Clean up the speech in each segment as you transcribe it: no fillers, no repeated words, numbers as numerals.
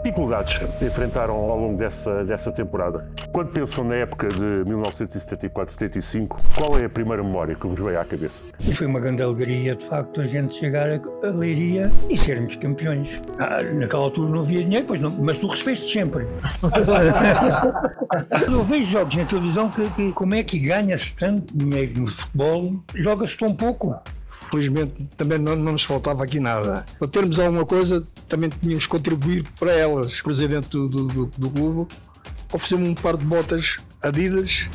Dificuldades enfrentaram ao longo dessa temporada? Quando pensam na época de 1974-75, qual é a primeira memória que vos veio à cabeça? E foi uma grande alegria, de facto, a gente chegar a Leiria e sermos campeões. Naquela altura não havia dinheiro, pois não, mas tu recebeste sempre. Eu vejo jogos na televisão que como é que ganha-se tanto dinheiro no futebol, joga-se tão pouco. Felizmente também não nos faltava aqui nada. Para termos alguma coisa, também tínhamos que contribuir para elas. O presidente do clube ofereceu-me um par de botas Adidas.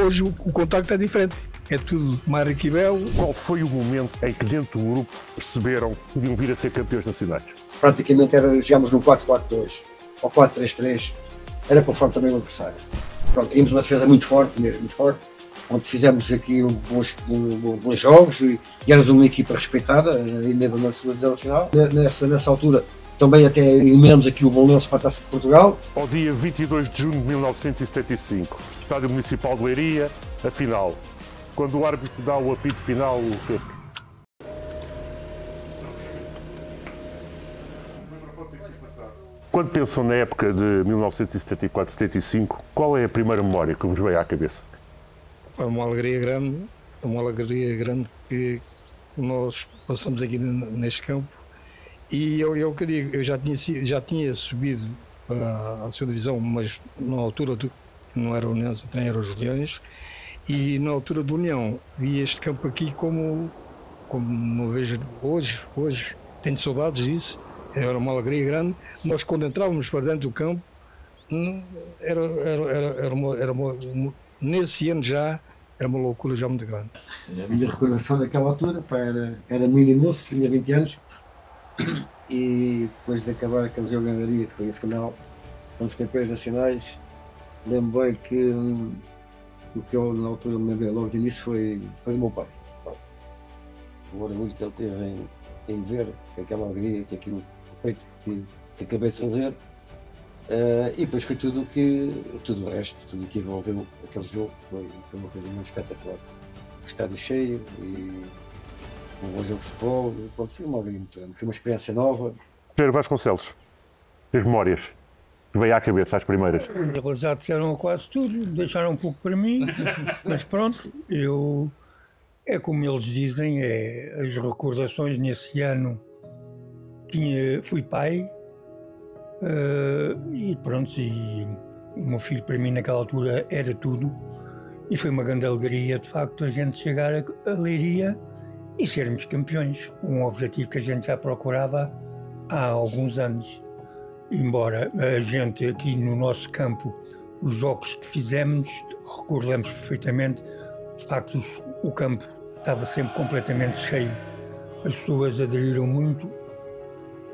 Hoje o contacto é diferente. É tudo Mário e Belo. Qual foi o momento em que dentro do grupo perceberam que podiam vir a ser campeões nacionais? Praticamente jogámos no 4-4-2 ou 4-3-3. Era conforme também o adversário. Pronto, tínhamos uma defesa muito forte, mesmo muito forte, onde fizemos aqui bons jogos e éramos uma equipa respeitada, ainda na segunda divisão nacional. Nessa altura também até eliminamos aqui o Bolonense para a Taça de Portugal. Ao dia 22 de junho de 1975, Estádio Municipal de Leiria, a final. Quando o árbitro dá o apito final, o quê? Quando pensam na época de 1974-75, qual é a primeira memória que vos veio à cabeça? É uma alegria grande que nós passamos aqui neste campo. E eu que digo, eu já tinha subido à segunda divisão, mas na altura não era o União, nem era os Leões. E na altura do União vi este campo aqui como não vejo hoje tenho saudades disso. Era uma alegria grande. Nós quando entrávamos para dentro do campo, nesse ano já era uma loucura já muito grande. A minha recordação daquela altura era menino moço, tinha 20 anos, e depois de acabar aquele jogo em Leiria, que foi a final, fomos campeões nacionais. Lembro bem que o que eu na altura me lembrei logo de início foi o meu pai. O orgulho que ele teve em me ver, aquela alegria, que aquilo feito que acabei de fazer. E depois foi tudo o resto, tudo o que envolveu aquele jogo, foi uma coisa muito espetacular. O estádio cheio e um bom jogo de futebol, pronto, foi uma alegria muito grande, foi uma experiência nova. Pedro Vasconcelos, as memórias que veio à cabeça, às primeiras. Eles já disseram quase tudo, deixaram um pouco para mim, mas pronto, é como eles dizem, as recordações nesse ano. Fui pai, e pronto, e o meu filho para mim naquela altura era tudo, e foi uma grande alegria de facto a gente chegar a Leiria e sermos campeões, um objetivo que a gente já procurava há alguns anos. Embora a gente aqui no nosso campo, os jogos que fizemos, recordamos perfeitamente, de facto o campo estava sempre completamente cheio, as pessoas aderiram muito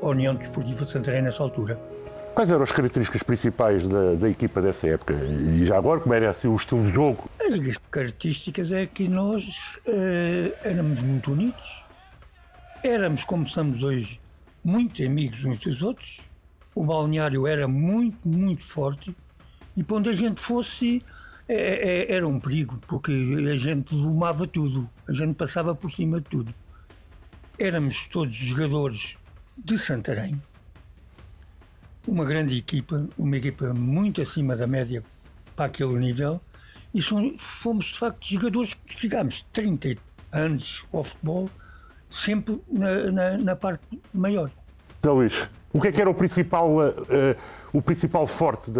à União Desportiva Santarém nessa altura. Quais eram as características principais da equipa dessa época? E já agora, como era assim o estilo de jogo? As características é que nós éramos muito unidos, éramos, como somos hoje, muito amigos uns dos outros. O balneário era muito, muito forte e para onde a gente fosse era um perigo, porque a gente domava tudo, a gente passava por cima de tudo. Éramos todos jogadores de Santarém, uma grande equipa, uma equipa muito acima da média para aquele nível, e fomos de facto jogadores que jogámos 30 anos ao futebol, sempre na parte maior. Zé Luís, o que é que era o principal forte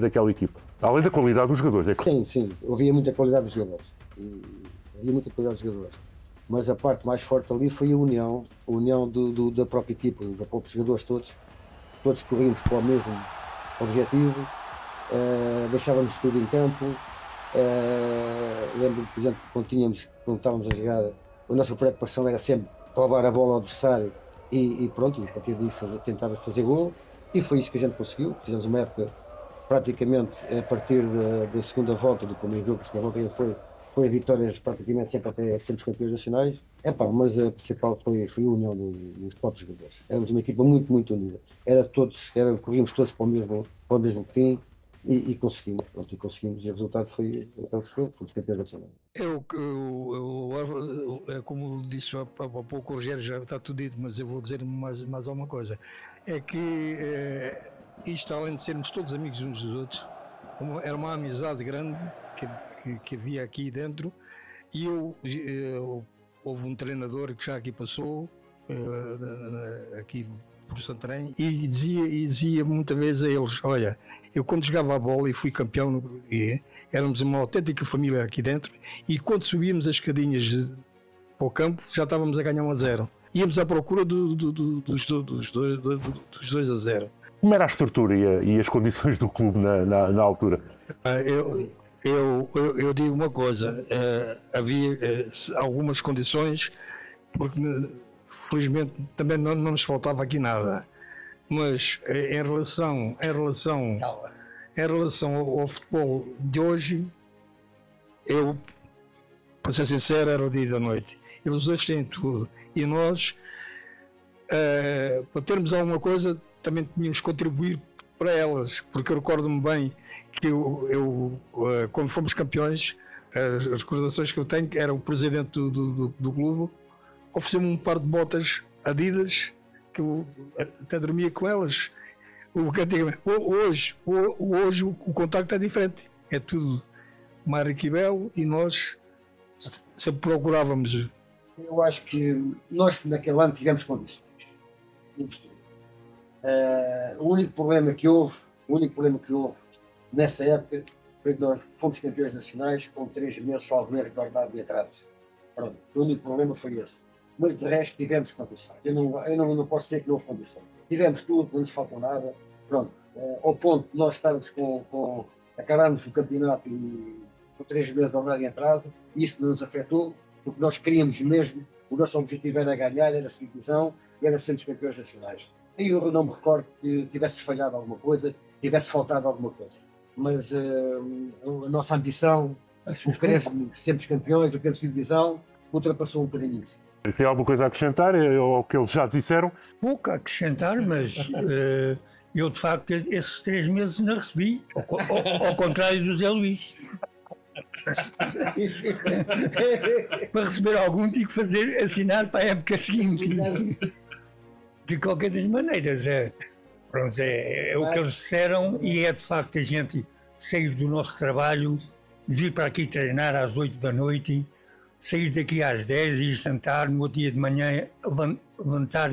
daquela equipa? Além da qualidade dos jogadores, é que... Sim, havia muita qualidade dos jogadores. Mas a parte mais forte ali foi a união da própria equipa, dos próprios jogadores todos corríamos para o mesmo objetivo, deixávamos tudo em campo. Lembro, por exemplo, quando estávamos a jogar, a nossa preocupação era sempre roubar a bola ao adversário e pronto, e a partir daí tentar fazer gol, e foi isso que a gente conseguiu. Fizemos uma época praticamente a partir da segunda volta, do primeiro jogo, a segunda volta foi a vitórias praticamente sempre até sermos campeões nacionais. Mas a principal foi a união dos próprios jogadores. Éramos uma equipa muito, muito unida. Corríamos todos para o mesmo fim e conseguimos. Pronto, e conseguimos. E o resultado foi o que fomos campeões nacionais. É como disse há pouco o Rogério, já está tudo dito, mas eu vou dizer mais alguma coisa. É que isto, além de sermos todos amigos uns dos outros, era uma amizade grande que havia aqui dentro. E houve um treinador que já aqui passou, aqui por Santarém, e dizia muitas vezes a eles: olha, eu quando jogava a bola e fui campeão, éramos uma autêntica família aqui dentro, e quando subíamos as escadinhas para o campo já estávamos a ganhar 1-0. Íamos à procura dos 2-0. Como era a estrutura e as condições do clube na altura? Eu digo uma coisa, havia algumas condições, porque felizmente também não nos faltava aqui nada, mas em relação ao futebol de hoje, eu, para ser sincero, era o dia e da noite. Eles hoje têm tudo e nós, para termos alguma coisa, também tínhamos que contribuir para elas, porque eu recordo-me bem que eu quando fomos campeões, as recordações que eu tenho, era o presidente do clube, ofereceu-me um par de botas Adidas, que eu até dormia com elas. Hoje o contacto é diferente, é tudo Marquibel, e nós sempre procurávamos. Eu acho que nós naquele ano tivemos condições. O único problema que houve nessa época foi que nós fomos campeões nacionais com 3 meses salvo erro de ordenado de atraso. Pronto, o único problema foi esse. Mas de resto tivemos condições. Eu não posso dizer que não houve condições. Tivemos tudo, não nos faltou nada. Pronto, ao ponto de nós estarmos acabarmos o campeonato com 3 meses de ordenado de atraso, e isto não nos afetou, porque nós queríamos mesmo, o nosso objetivo era ganhar, era a divisão e era sermos campeões nacionais. E eu não me recordo que tivesse falhado alguma coisa, tivesse faltado alguma coisa. Mas a nossa ambição, o querer sermos campeões, o querer subir divisão, ultrapassou um bocadinho isso. Tem alguma coisa a acrescentar ao que eles já disseram? Pouco a acrescentar, mas eu de facto esses 3 meses não recebi, ao contrário do Zé Luís. Para receber algum tive que assinar para a época seguinte. De qualquer das maneiras, é o que eles disseram, e é de facto a gente sair do nosso trabalho, vir para aqui treinar às 8 da noite, sair daqui às 10 e jantar, no outro dia de manhã levantar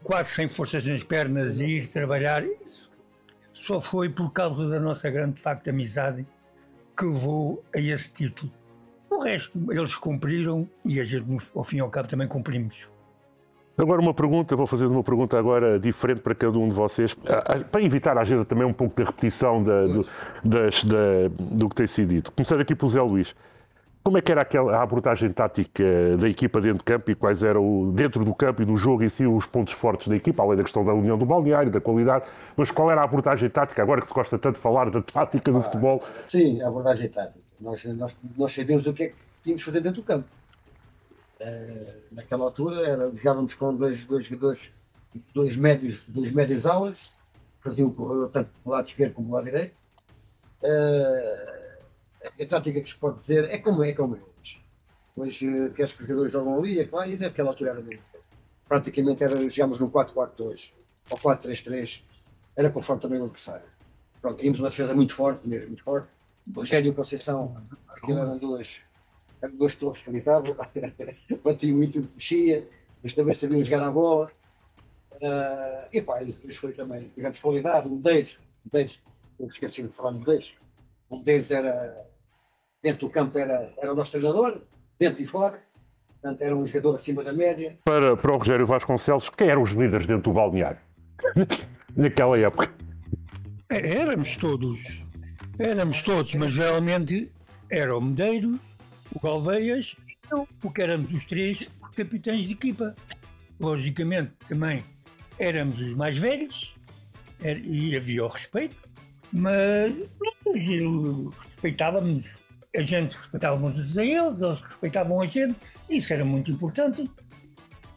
quase sem forças nas pernas e ir trabalhar. Isso só foi por causa da nossa grande, de facto, amizade que levou a esse título. O resto eles cumpriram e a gente, ao fim e ao cabo, também cumprimos. Agora vou fazer uma pergunta agora diferente para cada um de vocês, para evitar às vezes também um pouco da repetição do que tem sido dito. Começando aqui pelo Zé Luís. Como é que era a abordagem tática da equipa dentro de campo, e quais eram, dentro do campo e do jogo em si, os pontos fortes da equipa, além da questão da união do balneário, da qualidade, mas qual era a abordagem tática, agora que se gosta tanto de falar da tática do futebol? Sim, a abordagem tática. Nós sabíamos o que é que tínhamos de fazer dentro do campo. Naquela altura jogávamos com dois jogadores, dois médios alas, faziam tanto do lado esquerdo como do lado direito. A tática que se pode dizer é como é hoje. Hoje que os jogadores jogam ali, é claro, e naquela altura era mesmo. Praticamente jogámos no 4-4-2 ou 4-3-3, era conforme também o adversário. Pronto, tínhamos uma defesa muito forte, mesmo muito forte. O Rogério e o Conceição, aquilo eram duas torres que gritavam, batiam muito, mexia, mas também sabiam jogar a bola. E depois foi também, tivemos qualidade. Um deles, eu esqueci de falar um deles era, dentro do campo era o nosso treinador, dentro e fora, portanto era um jogador acima da média. Para o Rogério Vasconcelos, quem eram os líderes dentro do balneário? Naquela época? Éramos todos, mas realmente eram o Medeiros, o Galveias e eu, porque éramos os 3 capitães de equipa. Logicamente também éramos os mais velhos e havia o respeito, mas respeitávamos, a gente respeitávamos a eles respeitavam a gente, isso era muito importante.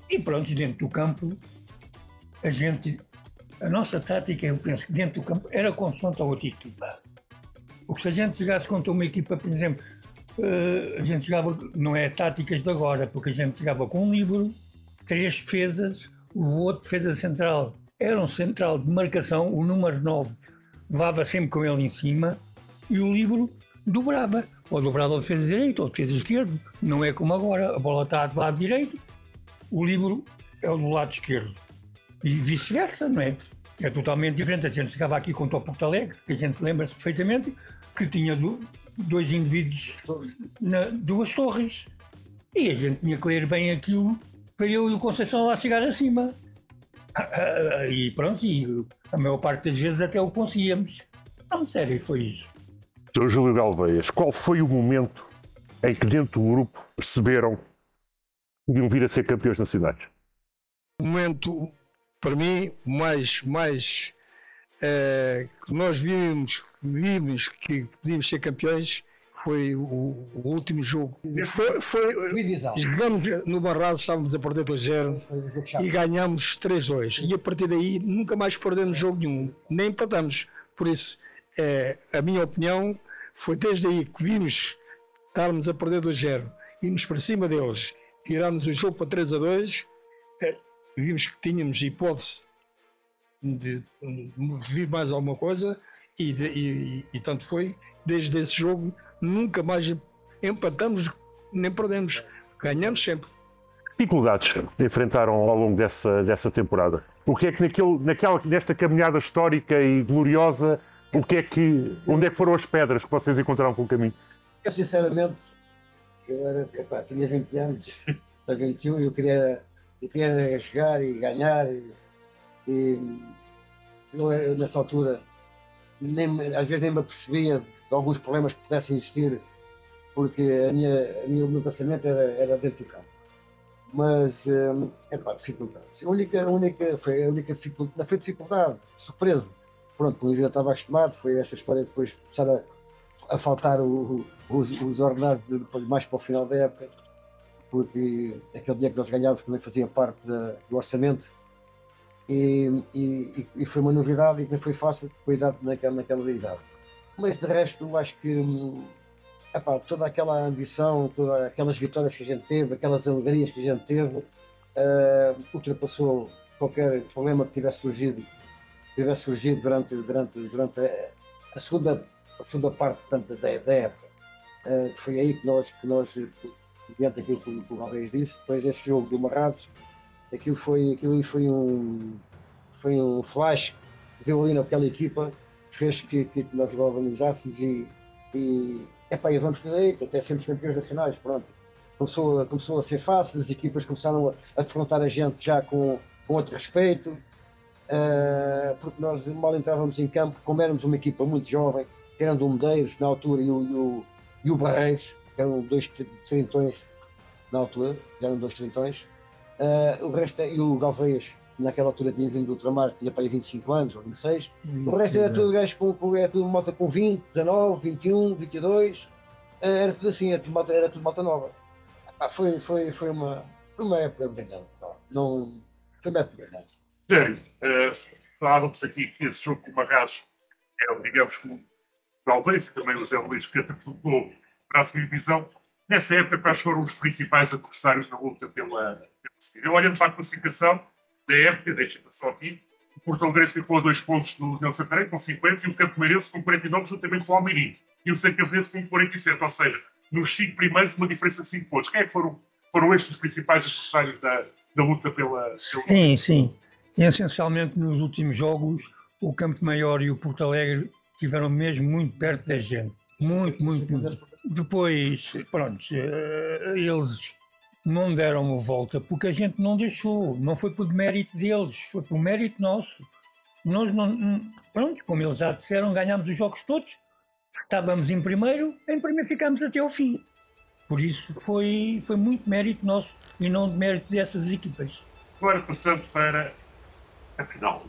E pronto, dentro do campo, a nossa tática, eu penso que dentro do campo era consoante a outra equipa. Porque se a gente jogasse contra uma equipa, por exemplo, a gente jogava, não é táticas de agora, porque a gente jogava com um líbero, 3 defesas, o outro defesa central era um central de marcação, o número 9 levava sempre com ele em cima e o livro dobrava. Ou dobrava a defesa direito ou a defesa esquerdo. Não é como agora, a bola está do lado direito, o livro é do lado esquerdo. E vice-versa, não é? É totalmente diferente. A gente chegava aqui contra o Porto Alegre, que a gente lembra-se perfeitamente, que tinha dois indivíduos duas torres. E a gente tinha que ler bem aquilo para eu e o Conceição lá chegar acima. E pronto, e a maior parte das vezes até o conseguíamos. Não, sério, foi isso. Sr. Júlio Galveias, qual foi o momento em que dentro do grupo perceberam que podiam vir a ser campeões nacionais? O momento, para mim, mais que nós vimos que podíamos ser campeões foi o último jogo. Jogamos no Barrados, estávamos a perder 2-0 e ganhamos 3-2. E a partir daí nunca mais perdemos jogo nenhum, nem empatamos. Por isso, a minha opinião foi desde aí que vimos estarmos a perder 2-0, íamos para cima deles, tirámos o jogo para 3-2, vimos que tínhamos hipótese de vir mais alguma coisa e tanto foi. Desde esse jogo nunca mais empatamos nem perdemos, ganhamos sempre. Que dificuldades enfrentaram ao longo dessa temporada? O que é que nesta caminhada histórica e gloriosa, onde é que foram as pedras que vocês encontraram pelo caminho? Eu sinceramente, tinha 20 anos, para 21, eu queria jogar e ganhar e eu, nessa altura às vezes nem me apercebia de alguns problemas que pudessem existir, porque o meu pensamento era dentro do campo. Mas, dificuldades. A única dificuldade, não foi dificuldade, surpresa. Pronto, como eu já estava acostumado, foi essa história de depois começar a faltar os ordenados depois mais para o final da época, porque aquele dinheiro que nós ganhávamos também fazia parte do orçamento. E foi uma novidade e que não foi fácil cuidar naquela idade. Mas de resto, acho que toda aquela ambição, todas aquelas vitórias que a gente teve, aquelas alegrias que a gente teve, ultrapassou qualquer problema que tivesse surgido durante a segunda parte da época. Foi aí que nós diante daquilo que o Galveias disse, depois desse jogo do Marrados, aquilo foi um flash que deu ali naquela equipa, que fez que nós organizássemos e vamos direito, até sermos campeões nacionais. Pronto. Começou a ser fácil, as equipas começaram a defrontar a gente já com outro respeito, porque nós mal entrávamos em campo, como éramos uma equipa muito jovem, tirando o Medeiros na altura e o Barreiros, que eram 2 trintões na altura, já eram 2 trintões. O resto, e o Galveias, naquela altura tinha vindo do ultramar, tinha para aí 25 anos ou 26. O resto era tudo gajos era tudo malta com 20, 19, 21, 22. Era tudo assim, era tudo malta nova. Foi uma época brilhante. Não, foi uma época brilhante. Sério, falávamos aqui que esse jogo com o Marrados digamos que o Galveias e também o Zé Luís catapultou para a segunda divisão. Nessa época, quais foram os principais adversários na luta pela seguida? Eu olhando para a classificação da época, deixa-me só aqui, o Porto Alegre ficou a 2 pontos do União Santarém, com 50, e o Campo Meirense com 49, juntamente com o Almeirim. E o Sancavense com 47, ou seja, nos 5 primeiros, uma diferença de 5 pontos. Quem é que foram estes os principais adversários da luta pela... Sim. E, essencialmente, nos últimos jogos, o Campo Maior e o Porto Alegre estiveram mesmo muito perto da gente. Muito. Depois, pronto, eles não deram uma volta porque a gente não deixou. Não foi por mérito deles, foi por mérito nosso. Nós não, pronto, como eles já disseram, ganhámos os jogos todos. Estávamos em primeiro ficámos até ao fim. Por isso foi muito mérito nosso e não de mérito dessas equipas. Agora passando para a final.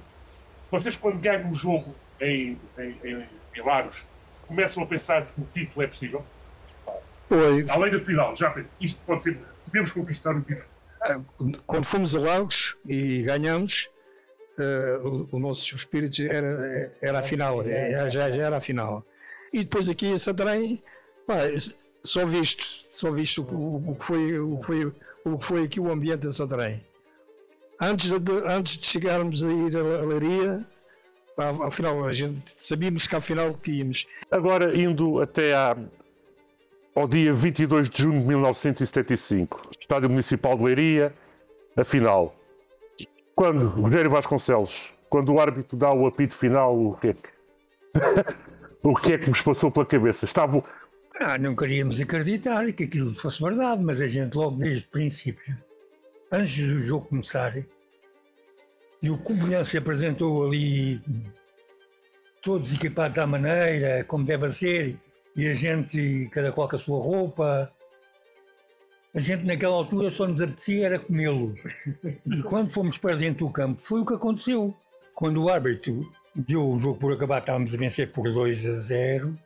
Vocês, quando ganham um jogo em Laros, começam a pensar que o título é possível? Pois. Além da final, isto pode ser, podemos conquistar o título. Quando fomos a Lagos e ganhamos, o nosso espírito era a final, já era a final. E depois aqui em Santarém, só visto o que foi aqui o ambiente em Santarém. antes de chegarmos a ir a Leiria, afinal, a gente sabíamos que afinal que íamos. Agora, indo até ao dia 22 de junho de 1975, Estádio Municipal de Leiria, a final. Quando Rogério Vasconcelos, quando o árbitro dá o apito final, o que é que vos passou pela cabeça? Não queríamos acreditar que aquilo fosse verdade, mas a gente logo desde o princípio, antes do jogo começar, e o Covilhã se apresentou ali, todos equipados à maneira, como deve ser, e a gente, cada qual com a sua roupa. A gente naquela altura só nos apetecia era comê-lo. E quando fomos para dentro do campo, foi o que aconteceu. Quando o árbitro deu o jogo por acabar, estávamos a vencer por 2-0,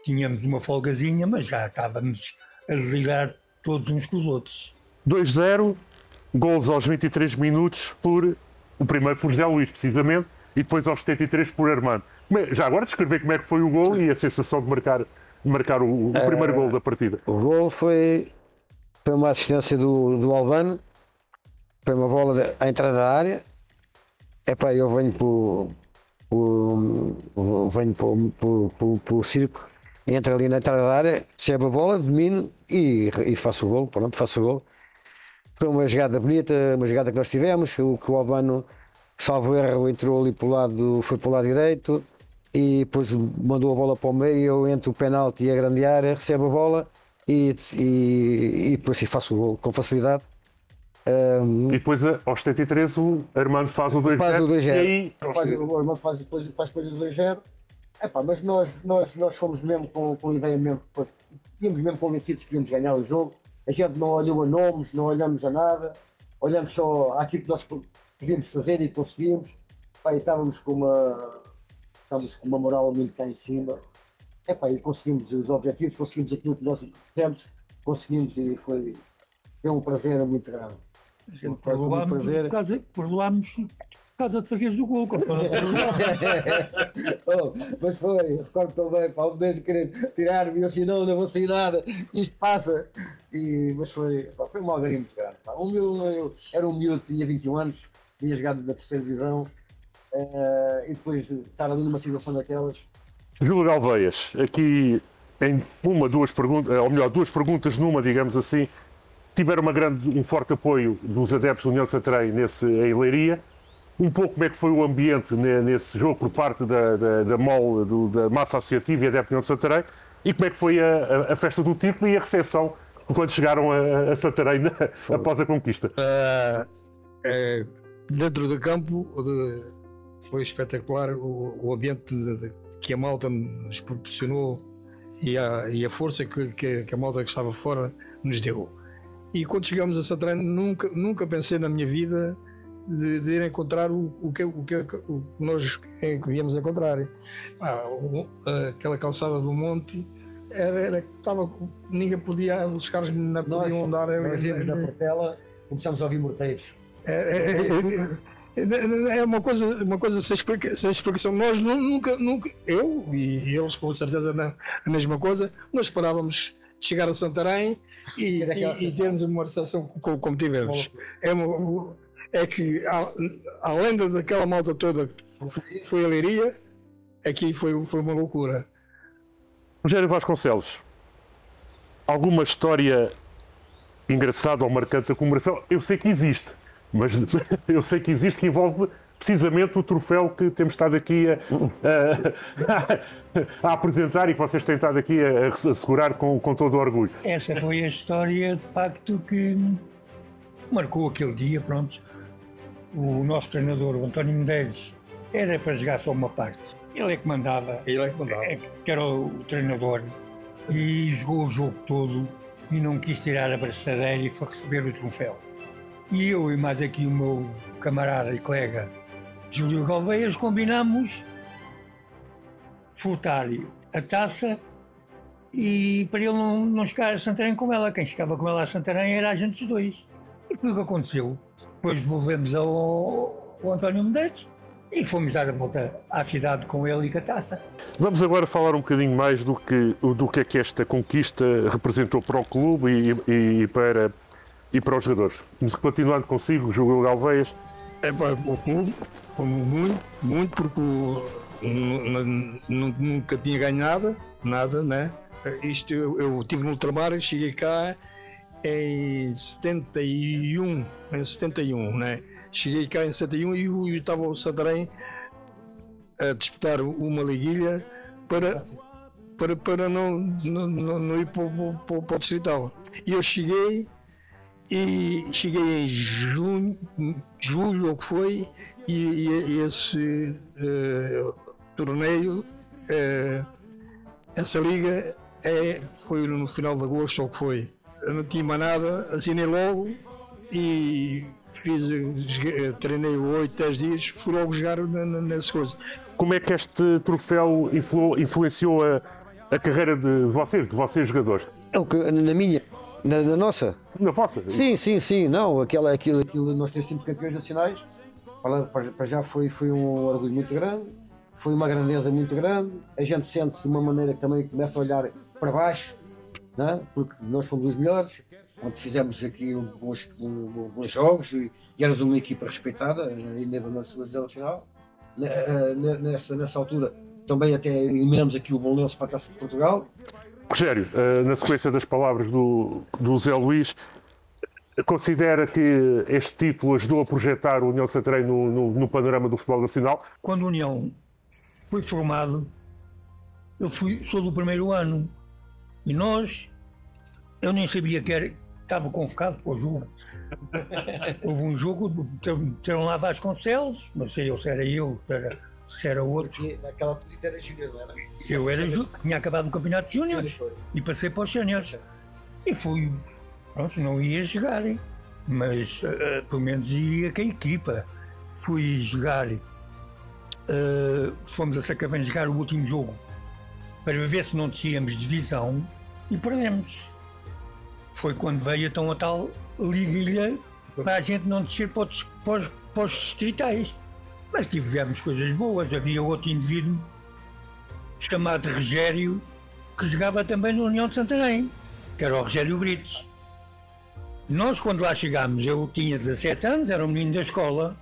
tínhamos uma folgazinha, mas já estávamos a ligar todos uns com os outros. 2-0, gols aos 23 minutos o primeiro por Zé Luís, precisamente, e depois aos 73 por Armando. Já agora descrever como é que foi o gol e a sensação de marcar o primeiro gol da partida. O gol foi uma assistência do Albano, foi uma bola à entrada da área. Eu venho para o circo, entro ali na entrada da área, recebo a bola, domino e faço o gol. Pronto, faço o gol. Foi uma jogada bonita, uma jogada que nós tivemos, que o Albano, salvo erro, entrou ali foi para o lado direito e depois mandou a bola para o meio, eu entro o penalti e a grande área, recebo a bola e depois faço o gol com facilidade. E depois aos 73 o Armando faz o 2-0. Faz o 2-0. E aí... O Armando faz depois o 2-0. Mas nós fomos mesmo com a ideia mesmo, íamos mesmo convencidos que íamos ganhar o jogo. A gente não olhou a nomes, não olhamos a nada, olhamos só àquilo que nós podíamos fazer e conseguimos. E estávamos com uma moral muito cá em cima. E conseguimos os objetivos, conseguimos aquilo que nós fizemos, conseguimos e foi um prazer muito grande. Perdoámos por causa de fazeres o gol. Mas foi, recordo tão bem, o Menezes querer tirar-me e eu assim, não vou sair nada, isto passa. Mas foi uma alegria muito grande. Eu era um miúdo, tinha 21 anos, tinha jogado na terceira divisão e depois estar ali numa situação daquelas. Júlio Galveias, aqui em duas perguntas numa, digamos assim, tiveram um forte apoio dos adeptos da União de Santarém em Leiria. Um pouco como é que foi o ambiente nesse jogo por parte da MOL, da Massa Associativa e adeptos da União de Santarém, e como é que foi a festa do título e a recepção quando chegaram a Santarém após a conquista? Dentro do campo foi espetacular o ambiente que a malta nos proporcionou e a força que a malta que estava fora nos deu. E quando chegamos a Santarém, nunca pensei na minha vida de ir encontrar o que nós viemos encontrar. Aquela calçada do monte ninguém podia, os carros não podiam andar. Nós vimos na Portela, começamos a ouvir morteiros. É uma coisa sem explicação. Nós nunca, eu e eles com certeza a mesma coisa, nós esperávamos chegar a Santarém e termos uma recepção como tivemos. É que além daquela malta toda que foi a Leiria, aqui foi uma loucura. Rogério Vasconcelos, alguma história engraçada ou marcante da comemoração? Eu sei que existe, mas eu sei que existe, que envolve precisamente o troféu que temos estado aqui a apresentar e que vocês têm estado aqui a assegurar com todo o orgulho. Essa foi a história, de facto, que marcou aquele dia. Pronto. O nosso treinador, o António Medeiros, era para jogar só uma parte. Ele é que mandava. Que era o treinador. E jogou o jogo todo e não quis tirar a braçadeira e foi receber o troféu. E eu e mais aqui o meu camarada e colega Júlio Galveias combinámos furtar-lhe a taça e para ele não chegar a Santarém com ela. Quem chegava com ela a Santarém era a gente dos dois. E foi o que aconteceu. Depois devolvemos ao António Medeiros e fomos dar a volta à cidade com ele e com a taça. Vamos agora falar um bocadinho mais do que é que esta conquista representou para o clube e para os jogadores. Continuando consigo, Júlio Galveias, O clube, muito, porque nunca tinha ganho nada, né? Isto eu estive no ultramar, cheguei cá em 71, né? Cheguei cá em 71 e estava o Santarém a disputar uma liguilha para não ir para o distrital. E eu cheguei em julho, ou que foi, e esse torneio, essa liga foi no final de agosto, ou que foi. Eu não tinha mais nada, assinei logo e treinei 8, 10 dias, fui logo jogar nessas coisas. Como é que este troféu influenciou a carreira de vocês jogadores? É o que, na nossa? Na vossa? Sim, não, aquilo nós temos sempre campeões nacionais, para já foi um orgulho muito grande, foi uma grandeza muito grande, a gente sente-se de uma maneira que também começa a olhar para baixo, né? Porque nós fomos os melhores, onde fizemos aqui bons jogos e éramos uma equipa respeitada, ainda na segunda nacional. Nessa altura também até eliminamos aqui o Bolonense para a Taça de Portugal. Rogério, na sequência das palavras do Zé Luís, considera que este título ajudou a projetar o União Santarém no panorama do futebol nacional? Quando a União foi formado, sou do primeiro ano e eu nem sabia que estava convocado para o jogo. Houve um jogo, tiveram lá Vasconcelos, não sei se era eu, se era outro. Porque naquela altura era júnior, não era? Eu era tinha acabado o campeonato de júniores e passei para os séniores. E fui, pronto, não ia jogar, mas pelo menos ia com a equipa. Fui jogar, fomos a Sacavém jogar o último jogo para ver se não descíamos de divisão e perdemos. Foi quando veio então a tal liguilha para a gente não descer para os distritais. Mas tivemos coisas boas. Havia outro indivíduo chamado Rogério que jogava também na União de Santarém, que era o Rogério Brites. Nós, quando lá chegámos, eu tinha 17 anos, era um menino da escola,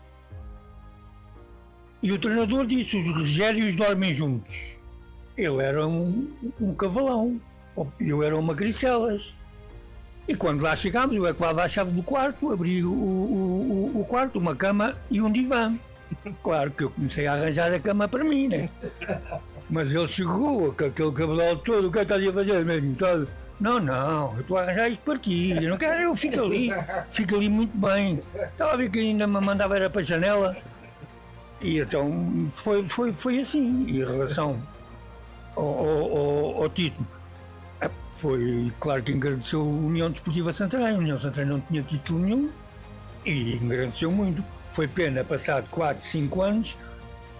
e o treinador disse: os Rogérios dormem juntos. Ele era um cavalão, eu era uma Gricelas. E quando lá chegámos, eu é que levava a chave do quarto, abri o quarto, uma cama e um divã. Claro que eu comecei a arranjar a cama para mim, né? Mas ele chegou com aquele cabelão todo: o que estás a fazer mesmo? Não, eu estou a arranjar isto para ti, eu não quero, eu fico ali muito bem. Estava a ver que ainda me mandava era para a janela. E então foi assim, em relação ao título. Foi claro que engrandeceu a União Desportiva Santarém. A União Santarém não tinha título nenhum e engrandeceu muito. Foi pena, passado 4, 5 anos,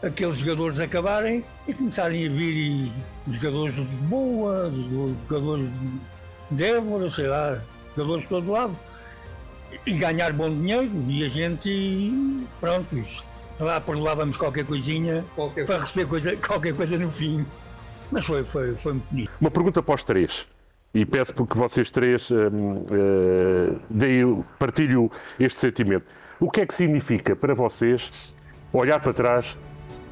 aqueles jogadores acabarem e começarem a vir jogadores de Lisboa, jogadores de Évora, sei lá, jogadores de todo lado, e ganhar bom dinheiro. E a gente, pronto, lá perdoávamos qualquer coisinha para receber qualquer coisa no fim. Mas foi muito bonito. Uma pergunta para os três, e peço porque vocês três partilham este sentimento. O que é que significa para vocês olhar para trás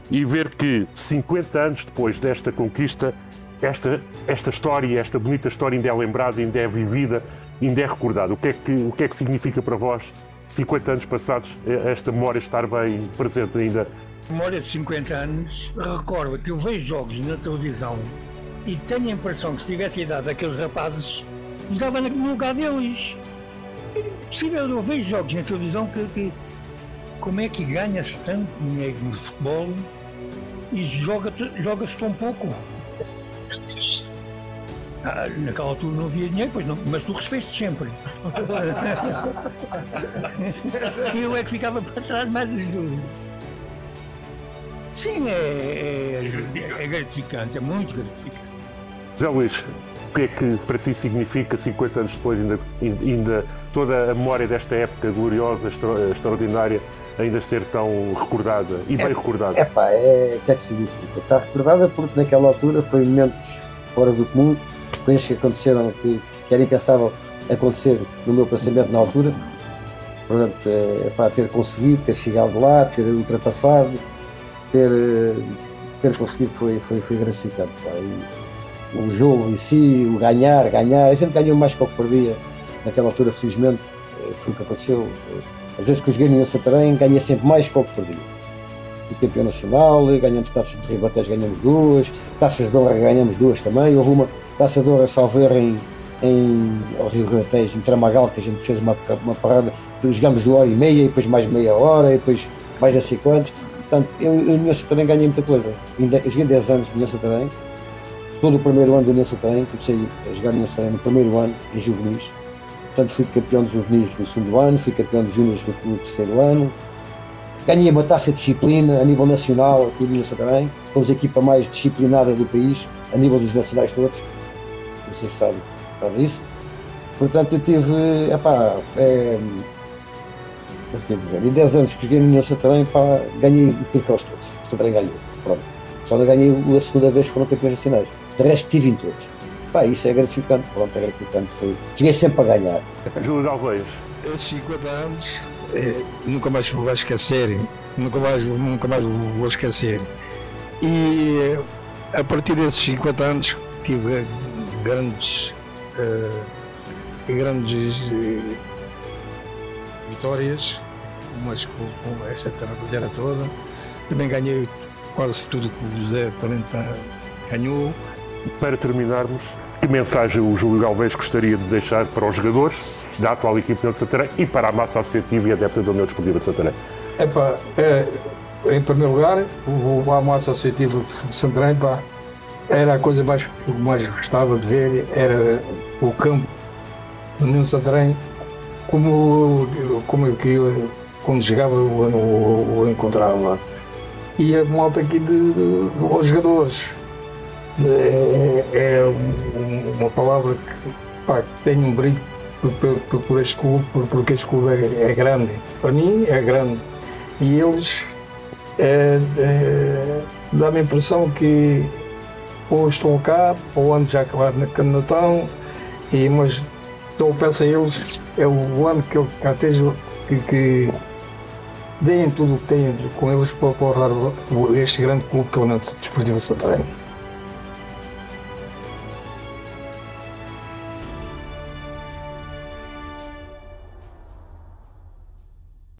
e ver que 50 anos depois desta conquista, esta história, esta bonita história ainda é lembrada, ainda é vivida, ainda é recordada? O que é que significa para vós, 50 anos passados, esta memória estar bem presente ainda? Memória de 50 anos, recordo que eu vejo jogos na televisão e tenho a impressão que se tivesse a idade daqueles rapazes, jogava no lugar deles. É impossível, eu vejo jogos na televisão que como é que ganha-se tanto dinheiro no futebol e joga-se tão pouco? Naquela altura não havia dinheiro, pois não, mas tu recebeste sempre. Eu é que ficava para trás mais das duas. Sim, é gratificante, é muito gratificante. Zé Luís, o que é que para ti significa 50 anos depois, ainda toda a memória desta época gloriosa, extraordinária, ainda ser tão recordada e bem recordada? O que é que significa? Está recordada porque naquela altura foi momentos fora do comum, coisas que aconteceram que era impensável acontecer no meu pensamento na altura, Portanto, para ter conseguido, ter chegado lá, ter ultrapassado, ter conseguido foi gratificante. Pá. E o jogo em si, o ganhar, a gente ganhou mais que o que perdia naquela altura, felizmente, foi o que aconteceu. Às vezes que eu joguei no Santarém, ganhei sempre mais que o que perdia. O campeão nacional, ganhamos taças de Ribatejo, ganhamos 2, taças de honra ganhamos 2 também. Houve uma taça de honra, salvo erro, ao Rio Ribatejo, em Tramagal, que a gente fez uma parada, jogámos 1h30 e depois mais meia hora e depois mais não sei quantos. Portanto, eu no União Santarém ganhei muita coisa. Eu joguei 10 anos no União Santarém, todo o primeiro ano do União Santarém, comecei a jogar no União Santarém no primeiro ano, em juvenis. Portanto, fui campeão de juvenis no segundo ano, fui campeão de júniores no terceiro ano. Ganhei uma taça de disciplina a nível nacional aqui no União Santarém. Fomos a equipa mais disciplinada do país, a nível dos nacionais todos. Não sei se sabe disso. Portanto, eu tive, quer dizer, em 10 anos que joguei no União Santarém, ganhei os troféus todos. O Santarém ganhou. Pronto. Só não ganhei a segunda vez que foram campeões nacionais. De resto, tive em todos. Isso é gratificante. Pronto, é gratificante. Cheguei sempre a ganhar. Júlio Galvez. Esses 50 anos nunca mais vou esquecer. Nunca mais vou esquecer. E a partir desses 50 anos tive grandes vitórias, umas com esta rapaziada toda. Também ganhei quase tudo que o José também ganhou. Para terminarmos, que mensagem o Júlio Galvez gostaria de deixar para os jogadores da atual equipa de Santarém e para a massa associativa e adepta da União Desportiva de Santarém? Em primeiro lugar, a massa associativa de Santarém, era a coisa que mais gostava de ver, era o campo do União Santarém, como eu quando chegava o encontrava lá. E a malta aqui os jogadores, é uma palavra que tem um brilho por este clube, porque este clube é grande. Para mim é grande. E eles dá-me a impressão que ou estão cá, ou ano já acabaram na candidatão, mas então eu peço a eles, é o ano que que deem tudo o que têm com eles para honrar este grande clube que é o União Desportiva de Santarém.